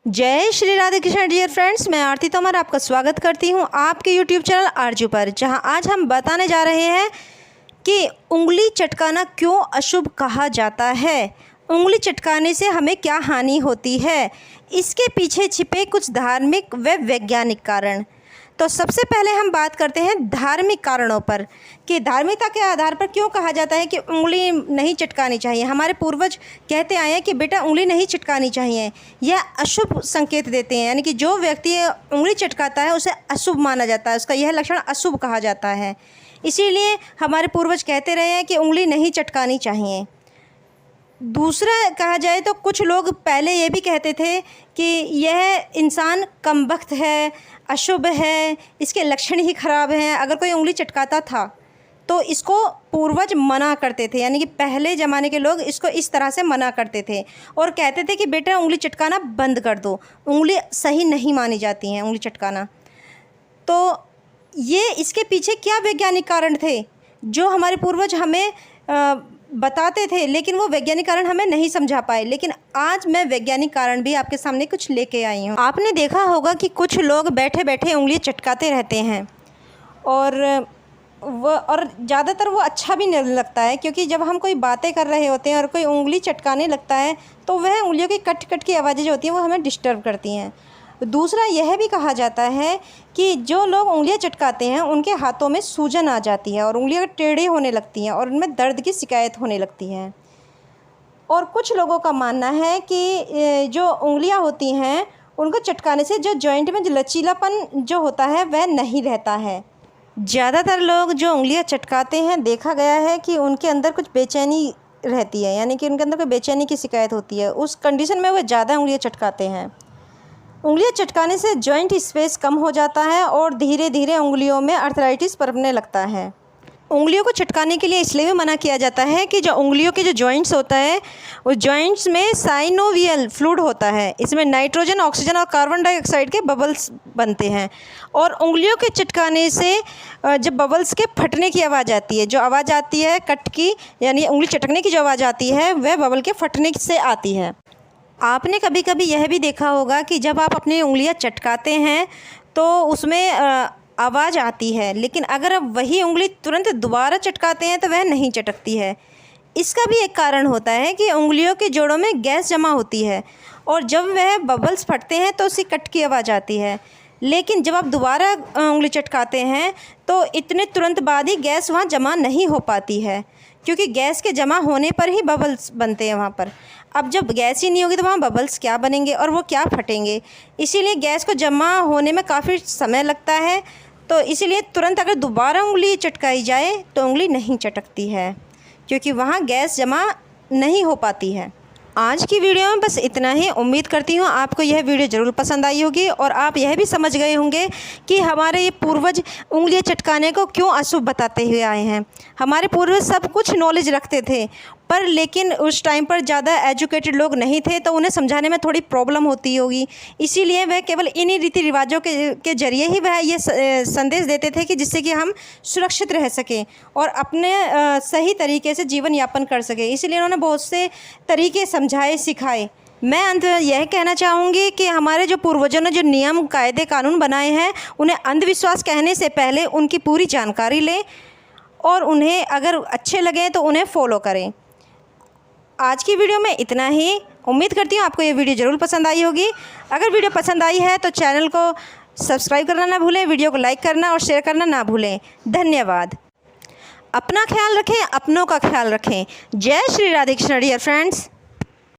जय Shri Radhe Krishna dear friends, मैं आरती तोमर आपका स्वागत करती हूं आपके यूट्यूब चैनल आरजू पर, जहां आज हम बताने जा रहे हैं कि उंगली चटकाना क्यों अशुभ कहा जाता है। उंगली चटकाने से हमें क्या हानि होती है, इसके पीछे छिपे कुछ धार्मिक व वैज्ञानिक कारण। तो सबसे पहले हम बात करते हैं धार्मिक कारणों पर कि धार्मिकता के आधार पर क्यों कहा जाता है कि उंगली नहीं चटकानी चाहिए। हमारे पूर्वज कहते आए हैं कि बेटा उंगली नहीं चटकानी चाहिए, यह अशुभ संकेत देते हैं, यानी कि जो व्यक्ति उंगली चटकाता है उसे अशुभ माना जाता है, उसका यह लक्षण अशुभ कहा जाता है। इसीलिए हमारे पूर्वज कहते रहे हैं कि उंगली नहीं चटकानी चाहिए। दूसरा कहा जाए तो कुछ लोग पहले ये भी कहते थे कि यह इंसान कमबख्त है, अशुभ है, इसके लक्षण ही ख़राब हैं। अगर कोई उंगली चटकाता था तो इसको पूर्वज मना करते थे, यानी कि पहले ज़माने के लोग इसको इस तरह से मना करते थे और कहते थे कि बेटा उंगली चटकाना बंद कर दो, उंगली सही नहीं मानी जाती हैं उंगली चटकाना। तो ये इसके पीछे क्या वैज्ञानिक कारण थे जो हमारे पूर्वज हमें बताते थे, लेकिन वो वैज्ञानिक कारण हमें नहीं समझा पाए। लेकिन आज मैं वैज्ञानिक कारण भी आपके सामने कुछ लेके आई हूँ। आपने देखा होगा कि कुछ लोग बैठे बैठे उंगली चटकाते रहते हैं और ज़्यादातर वो अच्छा भी नहीं लगता है, क्योंकि जब हम कोई बातें कर रहे होते हैं और कोई उंगली चटकाने लगता है तो वह उंगलियों की कट कट की आवाज़ें जो होती हैं वो हमें डिस्टर्ब करती हैं। दूसरा यह भी कहा जाता है कि जो लोग उंगलियां चटकाते हैं उनके हाथों में सूजन आ जाती है और उंगलियां टेढ़ी होने लगती हैं और उनमें दर्द की शिकायत होने लगती है। और कुछ लोगों का मानना है कि जो उंगलियां होती हैं उनको चटकाने से जो जॉइंट में जो लचीलापन जो होता है वह नहीं रहता है। ज़्यादातर लोग जो उंगलियां चटकाते हैं देखा गया है कि उनके अंदर कुछ बेचैनी रहती है, यानी कि उनके अंदर कोई बेचैनी की शिकायत होती है। उस कंडीशन में वो ज़्यादा उंगलियाँ चटकाते हैं। उंगलियां चटकाने से जॉइंट स्पेस कम हो जाता है और धीरे धीरे उंगलियों में अर्थराइटिस पनपने लगता है। उंगलियों को चटकाने के लिए इसलिए भी मना किया जाता है कि जो उंगलियों के जो जॉइंट्स होता है उस जॉइंट्स में साइनोवियल फ्लूइड होता है, इसमें नाइट्रोजन, ऑक्सीजन और कार्बन डाइऑक्साइड के बबल्स बनते हैं और उंगलियों के चटकाने से जब बबल्स के फटने की आवाज़ आती है, जो आवाज़ आती है कट की, यानी उंगली चटकने की जो आवाज़ आती है वह बबल के फटने से आती है। आपने कभी कभी यह भी देखा होगा कि जब आप अपनी उंगलियां चटकाते हैं तो उसमें आवाज़ आती है, लेकिन अगर आप वही उंगली तुरंत दोबारा चटकाते हैं तो वह नहीं चटकती है। इसका भी एक कारण होता है कि उंगलियों के जोड़ों में गैस जमा होती है और जब वह बबल्स फटते हैं तो उसकी कट की आवाज़ आती है। लेकिन जब आप दोबारा उंगली चटकाते हैं तो इतने तुरंत बाद ही गैस वहाँ जमा नहीं हो पाती है, क्योंकि गैस के जमा होने पर ही बबल्स बनते हैं वहाँ पर। अब जब गैस ही नहीं होगी तो वहाँ बबल्स क्या बनेंगे और वो क्या फटेंगे। इसीलिए गैस को जमा होने में काफ़ी समय लगता है। तो इसीलिए तुरंत अगर दोबारा उंगली चटकाई जाए तो उंगली नहीं चटकती है, क्योंकि वहाँ गैस जमा नहीं हो पाती है। आज की वीडियो में बस इतना ही। उम्मीद करती हूँ आपको यह वीडियो ज़रूर पसंद आई होगी और आप यह भी समझ गए होंगे कि हमारे ये पूर्वज उंगलियां चटकाने को क्यों अशुभ बताते हुए आए हैं। हमारे पूर्वज सब कुछ नॉलेज रखते थे, पर लेकिन उस टाइम पर ज़्यादा एजुकेटेड लोग नहीं थे तो उन्हें समझाने में थोड़ी प्रॉब्लम होती होगी। इसीलिए वह केवल इन्हीं रीति रिवाजों के जरिए ही वह ये संदेश देते थे कि जिससे कि हम सुरक्षित रह सकें और अपने सही तरीके से जीवन यापन कर सकें। इसीलिए उन्होंने बहुत से तरीके समझाए, सिखाए। मैं अंत में यह कहना चाहूँगी कि हमारे जो पूर्वजों ने जो नियम, कायदे, कानून बनाए हैं उन्हें अंधविश्वास कहने से पहले उनकी पूरी जानकारी लें और उन्हें अगर अच्छे लगें तो उन्हें फॉलो करें। आज की वीडियो में इतना ही। उम्मीद करती हूँ आपको ये वीडियो ज़रूर पसंद आई होगी। अगर वीडियो पसंद आई है तो चैनल को सब्सक्राइब करना ना भूलें, वीडियो को लाइक करना और शेयर करना ना भूलें। धन्यवाद। अपना ख्याल रखें, अपनों का ख्याल रखें। जय श्री राधे कृष्ण डियर फ्रेंड्स।